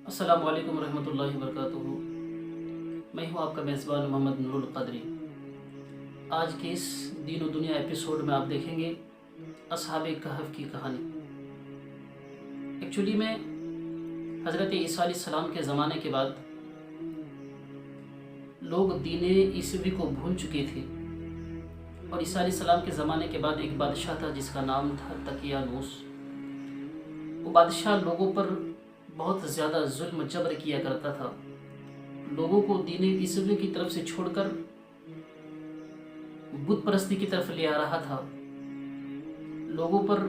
السلام علیکم ورحمۃ اللہ وبرکاتہ۔ میں ہوں آپ کا میزبان محمد نور القدری۔ آج کے اس دین و دنیا ایپیسوڈ میں آپ دیکھیں گے اصحاب کہف کی کہانی۔ ایکچولی میں حضرت عیسیٰ علیہ السلام کے زمانے کے بعد لوگ دین عیسوی کو بھول چکے تھے، اور عیسیٰ علیہ السلام کے زمانے کے بعد ایک بادشاہ تھا جس کا نام تھا دقیانوس۔ وہ بادشاہ لوگوں پر بہت زیادہ ظلم جبر کیا کرتا تھا، لوگوں کو دین عیسوی کی طرف سے چھوڑ کر بت پرستی کی طرف لے آ رہا تھا۔ لوگوں پر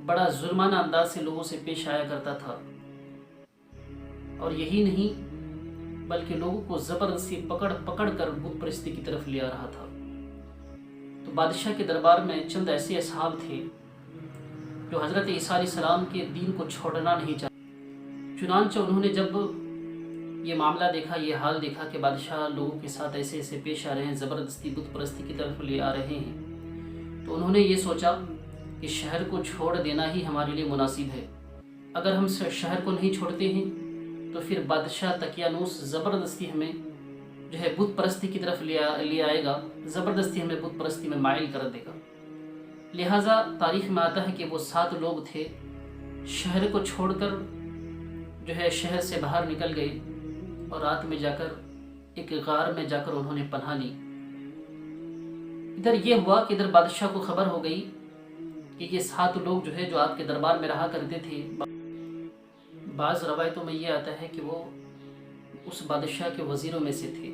بڑا ظلمانہ انداز سے لوگوں سے پیش آیا کرتا تھا، اور یہی نہیں بلکہ لوگوں کو زبردستی پکڑ پکڑ کر بت پرستی کی طرف لے آ رہا تھا۔ تو بادشاہ کے دربار میں چند ایسے اصحاب تھے جو حضرت عیسیٰ علیہ السلام کے دین کو چھوڑنا نہیں چاہتے۔ چنانچہ انہوں نے جب یہ معاملہ دیکھا، یہ حال دیکھا کہ بادشاہ لوگوں کے ساتھ ایسے ایسے پیش آ رہے ہیں، زبردستی بت پرستی کی طرف لے آ رہے ہیں، تو انہوں نے یہ سوچا کہ شہر کو چھوڑ دینا ہی ہمارے لیے مناسب ہے۔ اگر ہم شہر کو نہیں چھوڑتے ہیں تو پھر بادشاہ دقیانوس زبردستی ہمیں بت پرستی کی طرف لے آئے گا، زبردستی ہمیں بت پرستی میں مائل کر دے گا۔ لہٰذا تاریخ میں آتا ہے کہ وہ 7 لوگ تھے، شہر کو چھوڑ کر شہر سے باہر نکل گئے، اور رات میں جا کر ایک غار میں جا کر انہوں نے پناہ لی۔ ادھر یہ ہوا کہ ادھر بادشاہ کو خبر ہو گئی کہ یہ 7 لوگ جو آپ کے دربار میں رہا کرتے تھے۔ بعض روایتوں میں یہ آتا ہے کہ وہ اس بادشاہ کے وزیروں میں سے تھے۔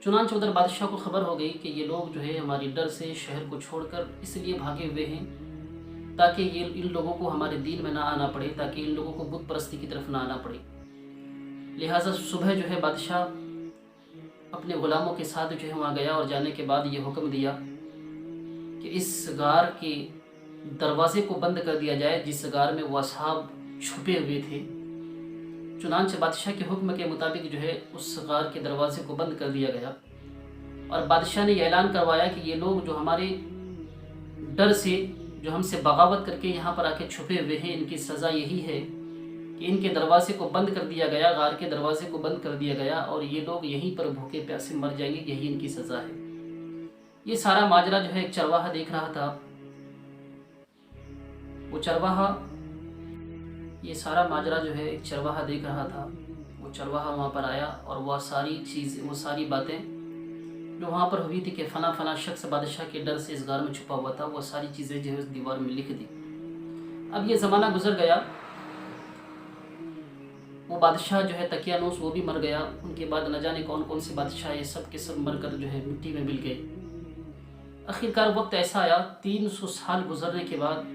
چنانچہ ادھر بادشاہ کو خبر ہو گئی کہ یہ لوگ ہماری ڈر سے شہر کو چھوڑ کر اس لیے بھاگے ہوئے ہیں تاکہ ان لوگوں کو ہمارے دین میں نہ آنا پڑے، تاکہ ان لوگوں کو بت پرستی کی طرف نہ آنا پڑے۔ لہٰذا صبح بادشاہ اپنے غلاموں کے ساتھ وہاں گیا، اور جانے کے بعد یہ حکم دیا کہ اس غار کے دروازے کو بند کر دیا جائے جس غار میں وہ اصحاب چھپے ہوئے تھے۔ چنانچہ بادشاہ کے حکم کے مطابق اس غار کے دروازے کو بند کر دیا گیا، اور بادشاہ نے یہ اعلان کروایا کہ یہ لوگ جو ہمارے ڈر سے ہم سے بغاوت کر کے یہاں پر آ کے چھپے ہوئے ہیں، ان کی سزا یہی ہے کہ ان کے دروازے کو بند کر دیا گیا، غار کے دروازے کو بند کر دیا گیا، اور یہ لوگ یہیں پر بھوکے پیاسے مر جائیں گے، یہی ان کی سزا ہے۔ یہ سارا ماجرا ایک چرواہا دیکھ رہا تھا۔ وہ چرواہا ایک چرواہا دیکھ رہا تھا۔ وہ چرواہا وہاں پر آیا، اور وہ ساری باتیں جو وہاں پر ہوئی تھی کہ فلاں شخص بادشاہ کے ڈر سے اس غار میں چھپا ہوا تھا، وہ ساری چیزیں اس دیوار میں لکھ دی۔ اب یہ زمانہ گزر گیا، وہ بادشاہ دقیانوس وہ بھی مر گیا، ان کے بعد نہ جانے کون کون سے بادشاہ یہ سب کے سب مر کر مٹی میں مل گئے۔ آخرکار وقت ایسا آیا، 300 سال گزرنے کے بعد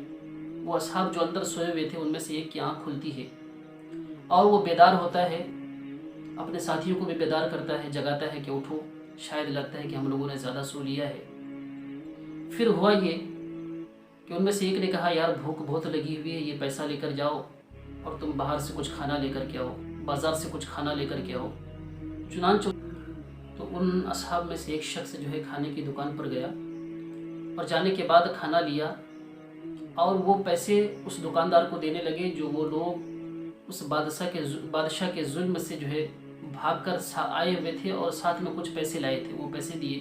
وہ اصحاب جو اندر سوئے ہوئے تھے ان میں سے ایک کی آنکھ کھلتی ہے، اور وہ بیدار ہوتا ہے، اپنے ساتھیوں کو بھی بیدار کرتا ہے، جگاتا ہے کہ اٹھو، شاید لگتا ہے کہ ہم لوگوں نے زیادہ سو لیا ہے۔ پھر ہوا یہ کہ ان میں سے ایک نے کہا، یار بھوک بہت لگی ہوئی ہے، یہ پیسہ لے کر جاؤ اور تم باہر سے کچھ کھانا لے کر کے آؤ، بازار سے کچھ کھانا لے کر کے آؤ۔ چنانچہ تو ان اصحاب میں سے ایک شخص کھانے کی دکان پر گیا، اور جانے کے بعد کھانا لیا، اور وہ پیسے اس دکاندار کو دینے لگے جو وہ لوگ اس بادشاہ کے ظلم سے بھاگ کر آئے ہوئے تھے، اور ساتھ میں کچھ پیسے لائے تھے، وہ پیسے دیے۔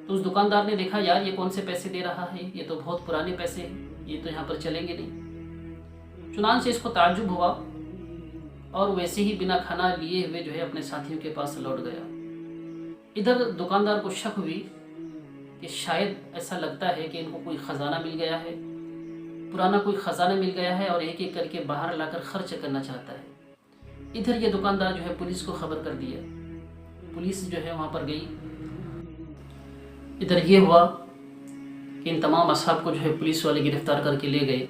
تو اس دکاندار نے دیکھا، یار یہ کون سے پیسے دے رہا ہے، یہ تو بہت پرانے پیسے ہیں، یہ تو یہاں پر چلیں گے نہیں۔ چنانچہ اس کو تعجب ہوا، اور ویسے ہی بنا کھانا لیے ہوئے اپنے ساتھیوں کے پاس لوٹ گیا۔ ادھر دکاندار کو شک ہوئی کہ شاید ایسا لگتا ہے کہ ان کو کوئی خزانہ مل گیا ہے، پرانا کوئی خزانہ مل گیا ہے، اور ایک ایک کر کے باہر لا کر خرچ کرنا چاہتا ہے۔ ادھر یہ دکاندار پولیس کو خبر کر دیا، پولیس وہاں پر گئی۔ ادھر یہ ہوا کہ ان تمام اصحاب کو پولیس والے گرفتار کر کے لے گئے،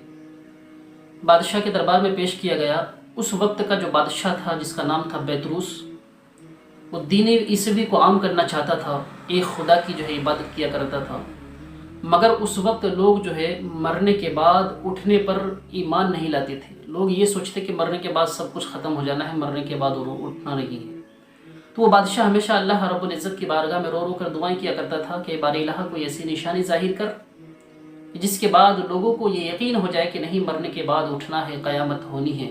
بادشاہ کے دربار میں پیش کیا گیا۔ اس وقت کا جو بادشاہ تھا جس کا نام تھا بیطروس، وہ دین عیسوی کو عام کرنا چاہتا تھا، ایک خدا کی عبادت کیا کرتا تھا، مگر اس وقت لوگ مرنے کے بعد اٹھنے پر ایمان نہیں لاتے تھے۔ لوگ یہ سوچتے کہ مرنے کے بعد سب کچھ ختم ہو جانا ہے، مرنے کے بعد اٹھنا نہیں ہے۔ تو وہ بادشاہ ہمیشہ اللہ رب العزت کی بارگاہ میں رو رو کر دعائیں کیا کرتا تھا کہ بار الہ کوئی ایسی نشانی ظاہر کر جس کے بعد لوگوں کو یہ یقین ہو جائے کہ نہیں، مرنے کے بعد اٹھنا ہے، قیامت ہونی ہے۔